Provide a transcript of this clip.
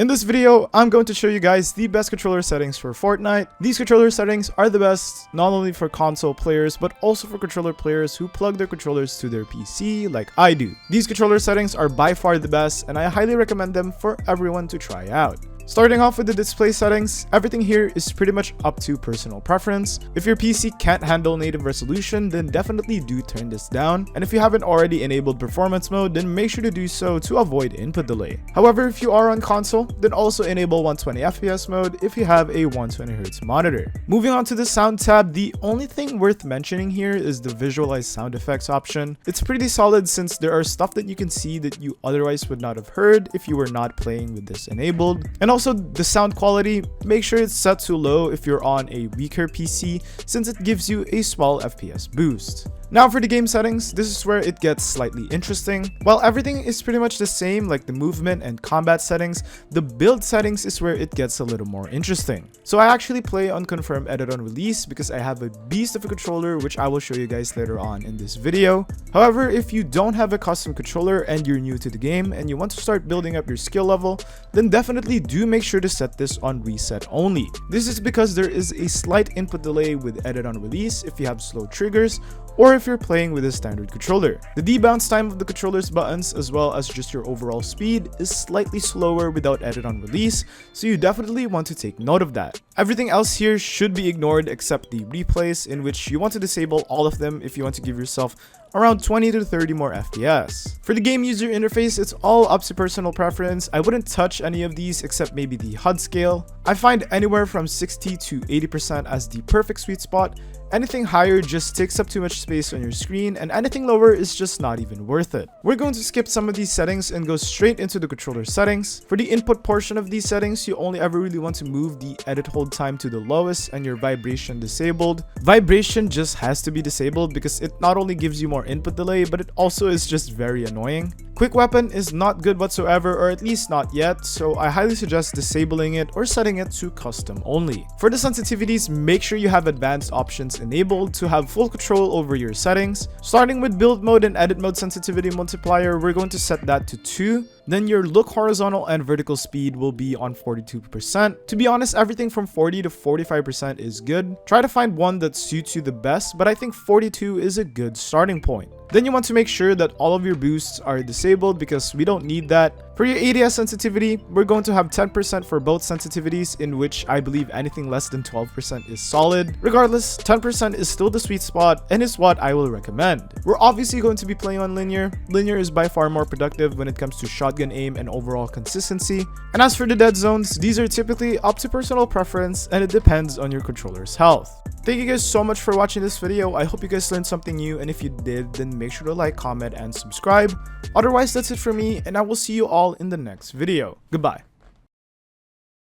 In this video, I'm going to show you guys the best controller settings for Fortnite. These controller settings are the best not only for console players but also for controller players who plug their controllers to their PC like I do. These controller settings are by far the best and I highly recommend them for everyone to try out. Starting off with the display settings, everything here is pretty much up to personal preference. If your PC can't handle native resolution, then definitely do turn this down. And if you haven't already enabled performance mode, then make sure to do so to avoid input delay. However, if you are on console, then also enable 120fps mode if you have a 120Hz monitor. Moving on to the sound tab, the only thing worth mentioning here is the visualize sound effects option. It's pretty solid since there are stuff that you can see that you otherwise would not have heard if you were not playing with this enabled. And also the sound quality, make sure it's set to low if you're on a weaker PC since it gives you a small FPS boost. Now for the game settings, this is where it gets slightly interesting. While everything is pretty much the same like the movement and combat settings, the build settings is where it gets a little more interesting. So I actually play on confirmed edit on release because I have a beast of a controller which I will show you guys later on in this video. However, if you don't have a custom controller and you're new to the game and you want to start building up your skill level, then definitely do make sure to set this on reset only. This is because there is a slight input delay with edit on release if you have slow triggers or if you're playing with a standard controller. The debounce time of the controller's buttons as well as just your overall speed is slightly slower without edit on release, so you definitely want to take note of that. Everything else here should be ignored except the replays, in which you want to disable all of them if you want to give yourself around 20 to 30 more FPS. For the game user interface, it's all up to personal preference. I wouldn't touch any of these except maybe the HUD scale. I find anywhere from 60 to 80% as the perfect sweet spot. Anything higher just takes up too much space on your screen, and anything lower is just not even worth it. We're going to skip some of these settings and go straight into the controller settings. For the input portion of these settings, you only ever really want to move the edit hold time to the lowest and your vibration disabled. Vibration just has to be disabled because it not only gives you more input delay, but it also is just very annoying. Quick weapon is not good whatsoever, or at least not yet, so I highly suggest disabling it or setting it to custom only. For the sensitivities, make sure you have advanced options enabled to have full control over your settings. Starting with build mode and edit mode sensitivity multiplier, we're going to set that to 2. Then your look horizontal and vertical speed will be on 42%. To be honest, everything from 40 to 45% is good. Try to find one that suits you the best, but I think 42 is a good starting point. Then you want to make sure that all of your boosts are disabled because we don't need that. For your ADS sensitivity, we're going to have 10% for both sensitivities, in which I believe anything less than 12% is solid. Regardless, 10% is still the sweet spot and is what I will recommend. We're obviously going to be playing on linear. Linear is by far more productive when it comes to shotgun aim and overall consistency. And as for the dead zones, these are typically up to personal preference and it depends on your controller's health. Thank you guys so much for watching this video. I hope you guys learned something new, and if you did, then make sure to like, comment, and subscribe. Otherwise, that's it for me, and I will see you all in the next video. Goodbye.